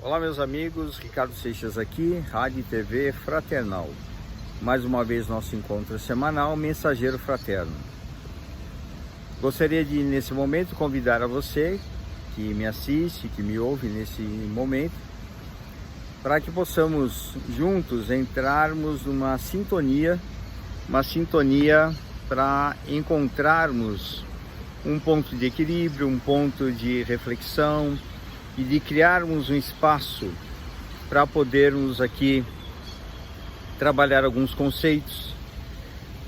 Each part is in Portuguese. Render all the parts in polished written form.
Olá meus amigos, Ricardo Seixas aqui, Rádio e TV Fraternal. Mais uma vez nosso encontro semanal, Mensageiro Fraterno. Gostaria de nesse momento convidar a você que me assiste, que me ouve nesse momento, para que possamos juntos entrarmos numa sintonia, para encontrarmos um ponto de equilíbrio, um ponto de reflexão e de criarmos um espaço para podermos aqui trabalhar alguns conceitos,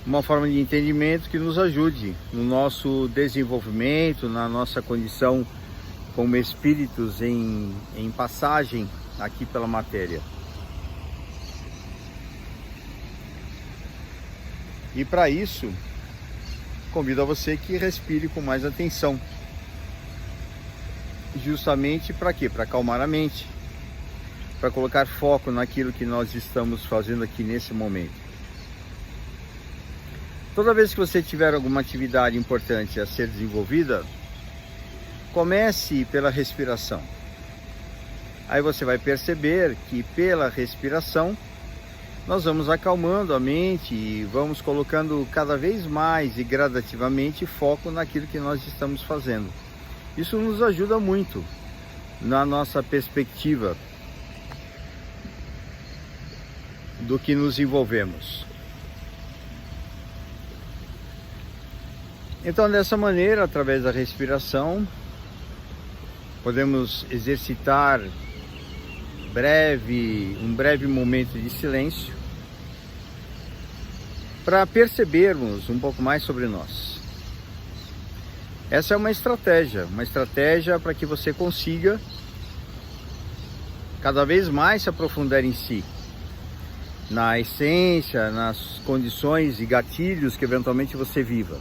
uma forma de entendimento que nos ajude no nosso desenvolvimento, na nossa condição como espíritos em passagem aqui pela matéria. E para isso, convido a você que respire com mais atenção. Justamente para quê? Para acalmar a mente, para colocar foco naquilo que nós estamos fazendo aqui nesse momento. Toda vez que você tiver alguma atividade importante a ser desenvolvida, comece pela respiração. Aí você vai perceber que pela respiração nós vamos acalmando a mente e vamos colocando cada vez mais e gradativamente foco naquilo que nós estamos fazendo. Isso nos ajuda muito na nossa perspectiva do que nos envolvemos. Então, dessa maneira, através da respiração, podemos exercitar um breve momento de silêncio para percebermos um pouco mais sobre nós. Essa é uma estratégia para que você consiga cada vez mais se aprofundar em si, na essência, nas condições e gatilhos que eventualmente você viva.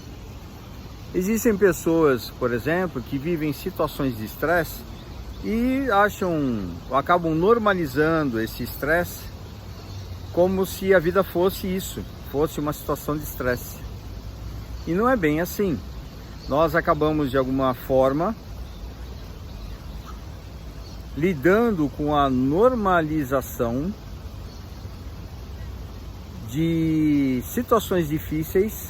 Existem pessoas, por exemplo, que vivem situações de estresse e acabam normalizando esse estresse como se a vida fosse isso, fosse uma situação de estresse. E não é bem assim. Nós acabamos de alguma forma lidando com a normalização de situações difíceis,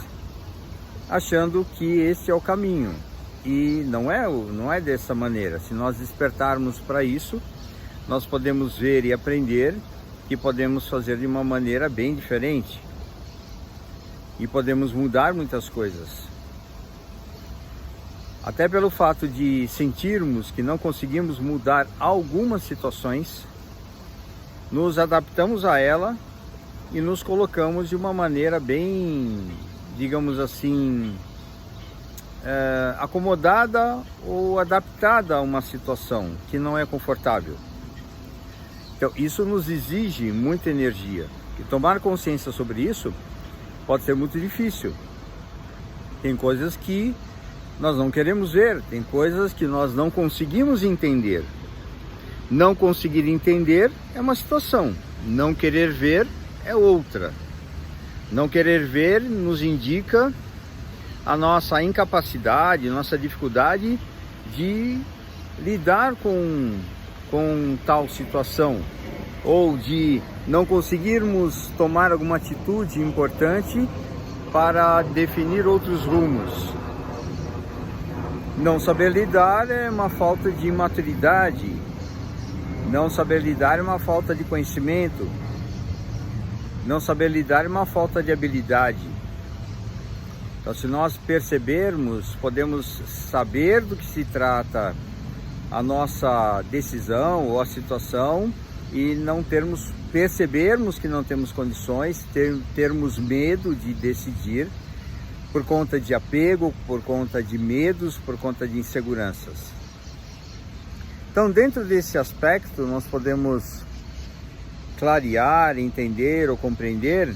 achando que esse é o caminho. E não é dessa maneira. Se nós despertarmos para isso, nós podemos ver e aprender que podemos fazer de uma maneira bem diferente. E podemos mudar muitas coisas. Até pelo fato de sentirmos que não conseguimos mudar algumas situações, nos adaptamos a ela e nos colocamos de uma maneira bem, digamos assim, acomodada ou adaptada a uma situação que não é confortável. Então, isso nos exige muita energia. E tomar consciência sobre isso pode ser muito difícil. Tem coisas que nós não queremos ver, tem coisas que nós não conseguimos entender. Não conseguir entender é uma situação, não querer ver é outra. Não querer ver nos indica a nossa incapacidade, nossa dificuldade de lidar com tal situação, ou de não conseguirmos tomar alguma atitude importante para definir outros rumos. Não saber lidar é uma falta de maturidade, não saber lidar é uma falta de conhecimento, não saber lidar é uma falta de habilidade. Então, se nós percebermos, podemos saber do que se trata a nossa decisão ou a situação e percebermos que não temos condições, termos medo de decidir por conta de apego, por conta de medos, por conta de inseguranças. Então, dentro desse aspecto, nós podemos clarear, entender ou compreender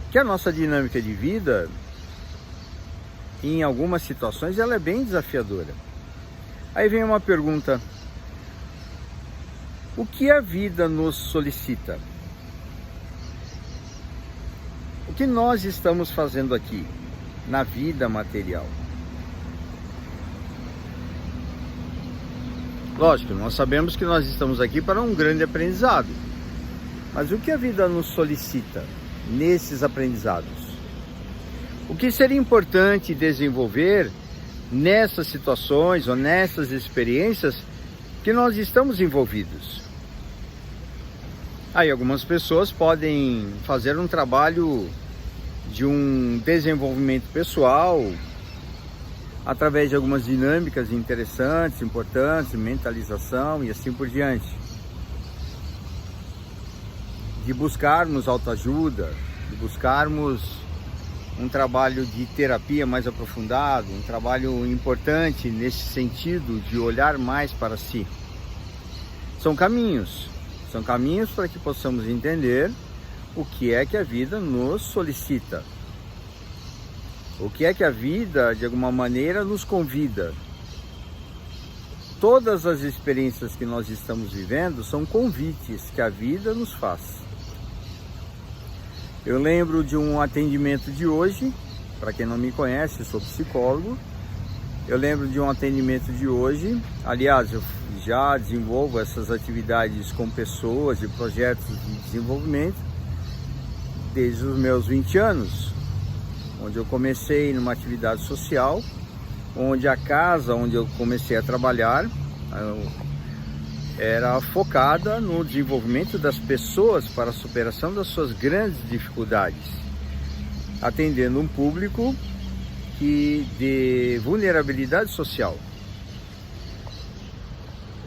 que a nossa dinâmica de vida, em algumas situações, ela é bem desafiadora. Aí vem uma pergunta: o que a vida nos solicita? O que nós estamos fazendo aqui na vida material? Lógico, nós sabemos que nós estamos aqui para um grande aprendizado. Mas o que a vida nos solicita nesses aprendizados? O que seria importante desenvolver nessas situações ou nessas experiências que nós estamos envolvidos? Aí algumas pessoas podem fazer um trabalho de um desenvolvimento pessoal através de algumas dinâmicas interessantes, importantes, mentalização e assim por diante. De buscarmos autoajuda, de buscarmos um trabalho de terapia mais aprofundado, um trabalho importante nesse sentido de olhar mais para si. São caminhos para que possamos entender o que é que a vida nos solicita. O que é que a vida, de alguma maneira, nos convida. Todas as experiências que nós estamos vivendo são convites que a vida nos faz. Eu lembro de um atendimento de hoje, para quem não me conhece, eu sou psicólogo. Eu lembro de um atendimento de hoje, aliás, eu já desenvolvo essas atividades com pessoas e projetos de desenvolvimento desde os meus 20 anos, onde eu comecei numa atividade social, onde a casa onde eu comecei a trabalhar era focada no desenvolvimento das pessoas para a superação das suas grandes dificuldades, atendendo um público de vulnerabilidade social.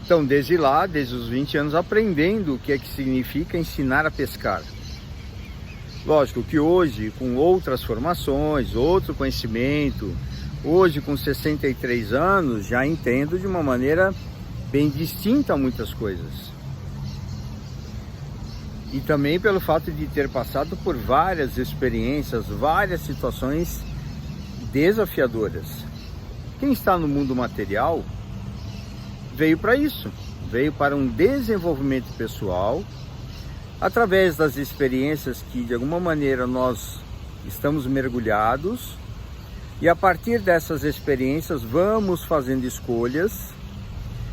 Então, desde lá, desde os 20 anos, aprendendo o que é que significa ensinar a pescar. Lógico que hoje, com outras formações, outro conhecimento, hoje com 63 anos, já entendo de uma maneira bem distinta muitas coisas. E também pelo fato de ter passado por várias experiências, várias situações desafiadoras. Quem está no mundo material veio para isso, veio para um desenvolvimento pessoal, através das experiências que de alguma maneira nós estamos mergulhados, e a partir dessas experiências vamos fazendo escolhas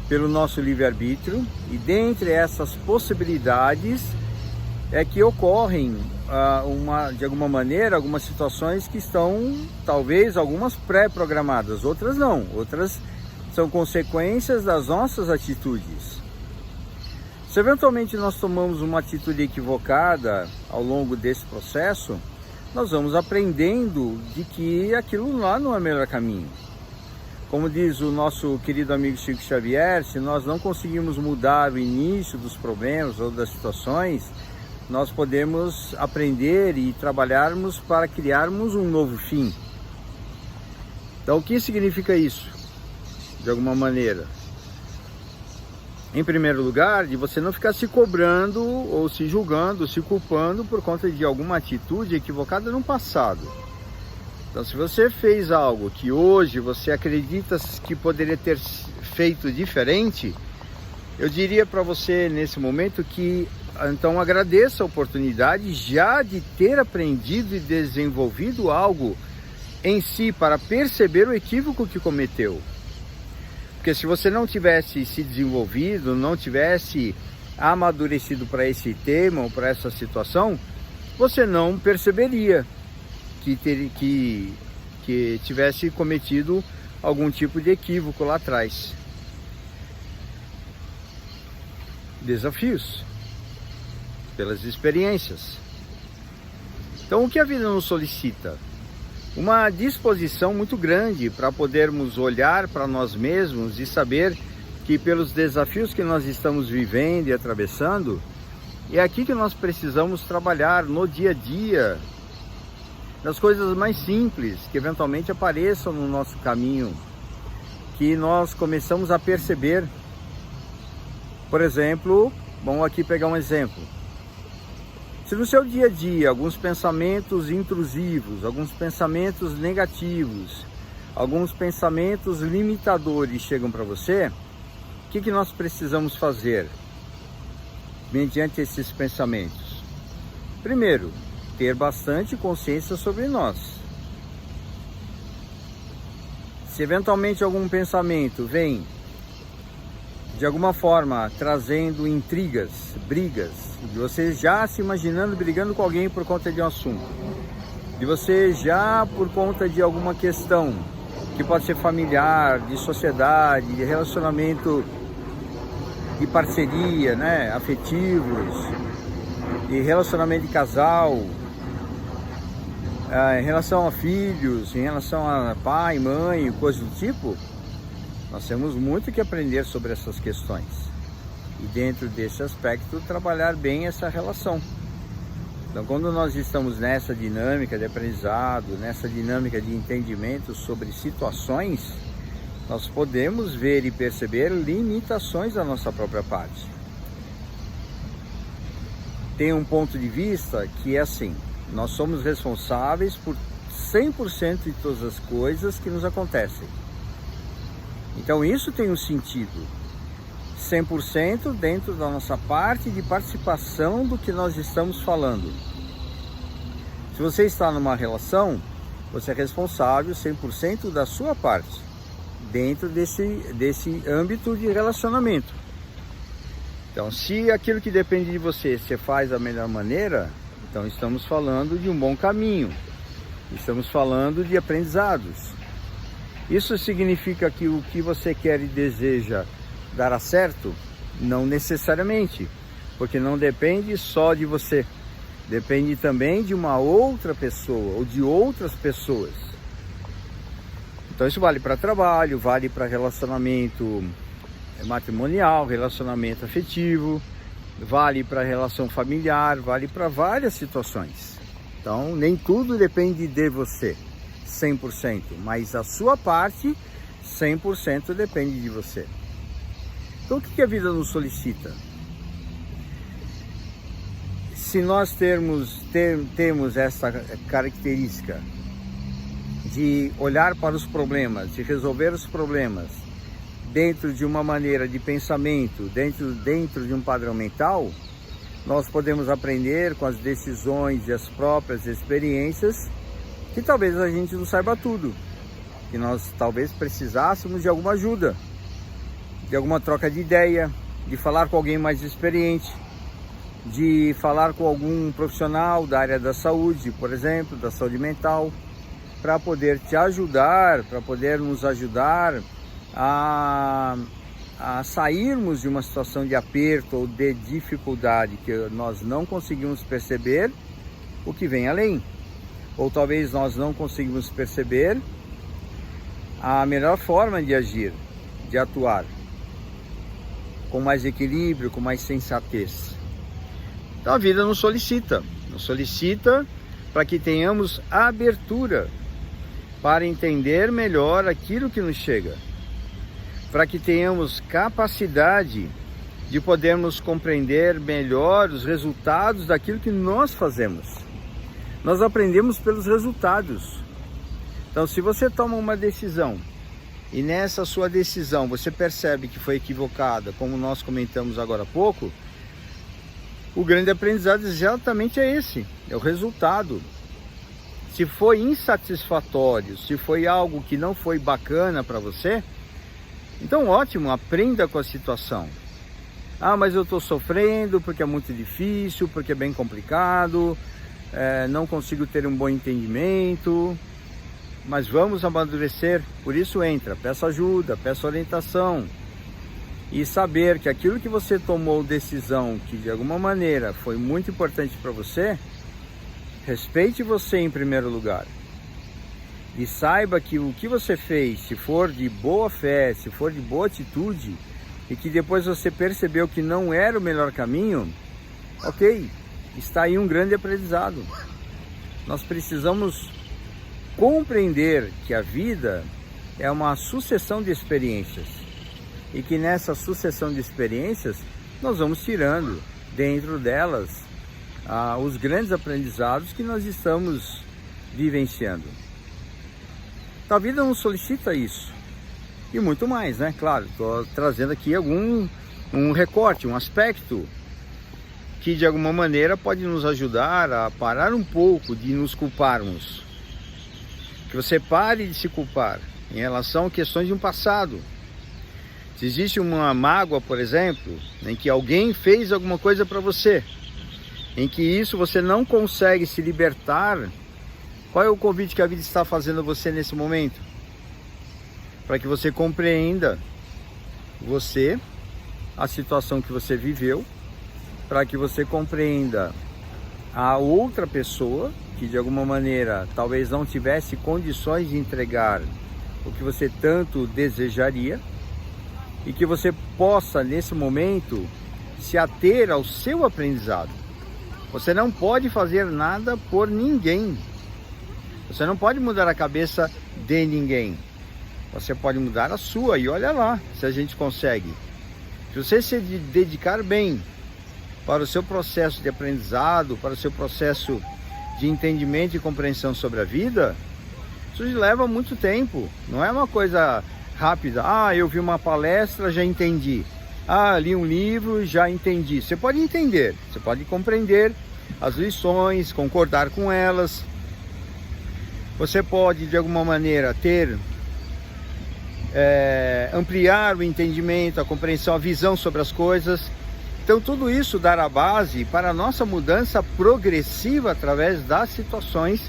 pelo nosso livre-arbítrio, e dentre essas possibilidades é que ocorrem de alguma maneira algumas situações que estão talvez algumas pré-programadas, outras não, outras são consequências das nossas atitudes. Se eventualmente nós tomamos uma atitude equivocada ao longo desse processo, nós vamos aprendendo de que aquilo lá não é o melhor caminho. Como diz o nosso querido amigo Chico Xavier, se nós não conseguimos mudar o início dos problemas ou das situações, nós podemos aprender e trabalharmos para criarmos um novo fim. Então, o que significa isso? De alguma maneira, em primeiro lugar, de você não ficar se cobrando ou se julgando, se culpando por conta de alguma atitude equivocada no passado. Então, se você fez algo que hoje você acredita que poderia ter feito diferente, eu diria para você nesse momento que então agradeça a oportunidade já de ter aprendido e desenvolvido algo em si para perceber o equívoco que cometeu. Porque se você não tivesse se desenvolvido, não tivesse amadurecido para esse tema ou para essa situação, você não perceberia que tivesse cometido algum tipo de equívoco lá atrás. Desafios pelas experiências. Então, o que a vida nos solicita? Uma disposição muito grande para podermos olhar para nós mesmos e saber que pelos desafios que nós estamos vivendo e atravessando, é aqui que nós precisamos trabalhar no dia a dia, nas coisas mais simples que eventualmente apareçam no nosso caminho, que nós começamos a perceber. Por exemplo, vamos aqui pegar um exemplo. Se no seu dia a dia alguns pensamentos intrusivos, alguns pensamentos negativos, alguns pensamentos limitadores chegam para você, o que nós precisamos fazer mediante esses pensamentos? Primeiro, ter bastante consciência sobre nós. Se eventualmente algum pensamento vem de alguma forma trazendo intrigas, brigas, de você já se imaginando brigando com alguém por conta de um assunto, de você já por conta de alguma questão que pode ser familiar, de sociedade, de relacionamento, de parceria, né, afetivos, de relacionamento de casal, em relação a filhos, em relação a pai, mãe, coisas do tipo. Nós temos muito que aprender sobre essas questões e dentro desse aspecto trabalhar bem essa relação. Então, quando nós estamos nessa dinâmica de aprendizado, nessa dinâmica de entendimento sobre situações, nós podemos ver e perceber limitações da nossa própria parte. Tem um ponto de vista que é assim: nós somos responsáveis por 100% de todas as coisas que nos acontecem. Então isso tem um sentido, 100% dentro da nossa parte de participação do que nós estamos falando. Se você está numa relação, você é responsável 100% da sua parte, dentro desse âmbito de relacionamento. Então, se aquilo que depende de você faz da melhor maneira, então estamos falando de um bom caminho, estamos falando de aprendizados. Isso significa que o que você quer e deseja dará certo? Não necessariamente, porque não depende só de você, depende também de uma outra pessoa ou de outras pessoas. Então isso vale para trabalho, vale para relacionamento matrimonial, relacionamento afetivo, vale para relação familiar, vale para várias situações. Então nem tudo depende de você 100%, mas a sua parte 100% depende de você. Então o que a vida nos solicita? Se nós temos essa característica de olhar para os problemas, de resolver os problemas dentro de uma maneira de pensamento, dentro de um padrão mental, nós podemos aprender com as decisões e as próprias experiências que talvez a gente não saiba tudo, que nós talvez precisássemos de alguma ajuda, de alguma troca de ideia, de falar com alguém mais experiente, de falar com algum profissional da área da saúde, por exemplo, da saúde mental, para poder te ajudar, para poder nos ajudar a sairmos de uma situação de aperto ou de dificuldade que nós não conseguimos perceber o que vem além. Ou talvez nós não conseguimos perceber a melhor forma de agir, de atuar, com mais equilíbrio, com mais sensatez. Então a vida nos solicita para que tenhamos abertura para entender melhor aquilo que nos chega, para que tenhamos capacidade de podermos compreender melhor os resultados daquilo que nós fazemos. Nós aprendemos pelos resultados. Então, se você toma uma decisão e nessa sua decisão você percebe que foi equivocada, como nós comentamos agora há pouco, o grande aprendizado exatamente é esse, é o resultado. Se foi insatisfatório, se foi algo que não foi bacana para você, então ótimo, aprenda com a situação. Ah, mas eu estou sofrendo porque é muito difícil, porque é bem complicado, não consigo ter um bom entendimento, mas vamos amadurecer. Por isso peça ajuda, peça orientação e saber que aquilo que você tomou decisão, que de alguma maneira foi muito importante para você, respeite você em primeiro lugar e saiba que o que você fez, se for de boa fé, se for de boa atitude e que depois você percebeu que não era o melhor caminho, ok, está aí um grande aprendizado. Nós precisamos compreender que a vida é uma sucessão de experiências e que nessa sucessão de experiências nós vamos tirando dentro delas os grandes aprendizados que nós estamos vivenciando. A vida nos solicita isso e muito mais, né? Claro, estou trazendo aqui um recorte, um aspecto que de alguma maneira pode nos ajudar a parar um pouco de nos culparmos. Que você pare de se culpar em relação a questões de um passado. Se existe uma mágoa, por exemplo, em que alguém fez alguma coisa para você, em que isso você não consegue se libertar, qual é o convite que a vida está fazendo a você nesse momento? Para que você compreenda a situação que você viveu, para que você compreenda a outra pessoa que de alguma maneira talvez não tivesse condições de entregar o que você tanto desejaria, e que você possa nesse momento se ater ao seu aprendizado. Você não pode fazer nada por ninguém. Você não pode mudar a cabeça de ninguém. Você pode mudar a sua, e olha lá se a gente consegue. Se você se dedicar bem para o seu processo de aprendizado, para o seu processo de entendimento e compreensão sobre a vida, isso leva muito tempo. Não é uma coisa rápida. Ah, eu vi uma palestra, já entendi. Ah, li um livro, já entendi. Você pode entender, você pode compreender as lições, concordar com elas. Você pode, de alguma maneira, ampliar o entendimento, a compreensão, a visão sobre as coisas. Então, tudo isso dará a base para a nossa mudança progressiva através das situações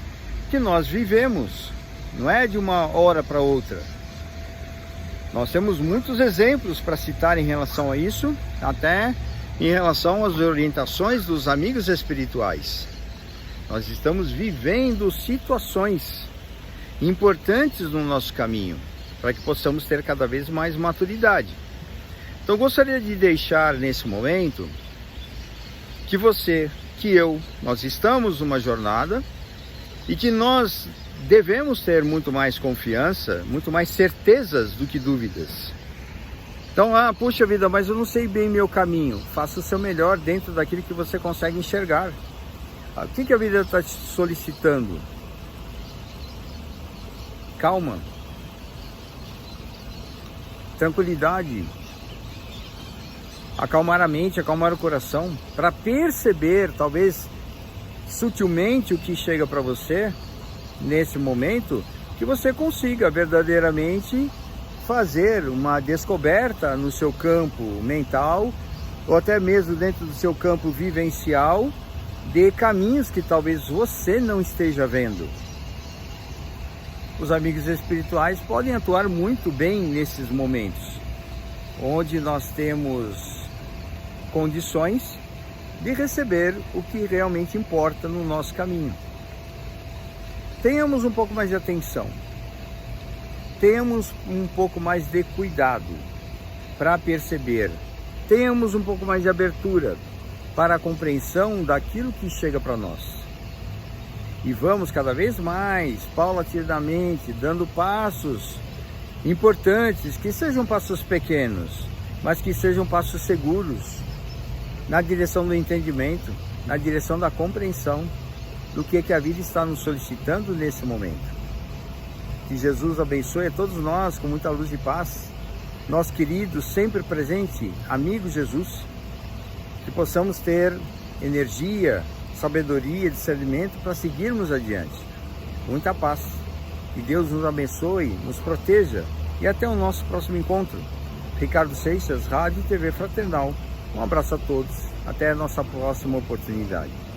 que nós vivemos. Não é de uma hora para outra. Nós temos muitos exemplos para citar em relação a isso, até em relação às orientações dos amigos espirituais. Nós estamos vivendo situações importantes no nosso caminho, para que possamos ter cada vez mais maturidade. Então, eu gostaria de deixar nesse momento que você, que eu, nós estamos numa jornada e que nós devemos ter muito mais confiança, muito mais certezas do que dúvidas. Então, puxa vida, mas eu não sei bem meu caminho. Faça o seu melhor dentro daquilo que você consegue enxergar. O que a vida está te solicitando? Calma, tranquilidade, acalmar a mente, acalmar o coração, para perceber, talvez sutilmente, o que chega para você nesse momento, que você consiga verdadeiramente fazer uma descoberta no seu campo mental, ou até mesmo dentro do seu campo vivencial, de caminhos que talvez você não esteja vendo. Os amigos espirituais podem atuar muito bem nesses momentos, onde nós temos condições de receber o que realmente importa no nosso caminho. Tenhamos um pouco mais de atenção, tenhamos um pouco mais de cuidado para perceber, tenhamos um pouco mais de abertura para a compreensão daquilo que chega para nós. E vamos cada vez mais, paulatinamente, dando passos importantes, que sejam passos pequenos, mas que sejam passos seguros, na direção do entendimento, na direção da compreensão do que a vida está nos solicitando nesse momento. Que Jesus abençoe a todos nós com muita luz e paz, nosso querido, sempre presente, amigo Jesus, que possamos ter energia, sabedoria, discernimento para seguirmos adiante. Muita paz. Que Deus nos abençoe, nos proteja e até o nosso próximo encontro. Ricardo Seixas, Rádio e TV Fraternal. Um abraço a todos. Até a nossa próxima oportunidade.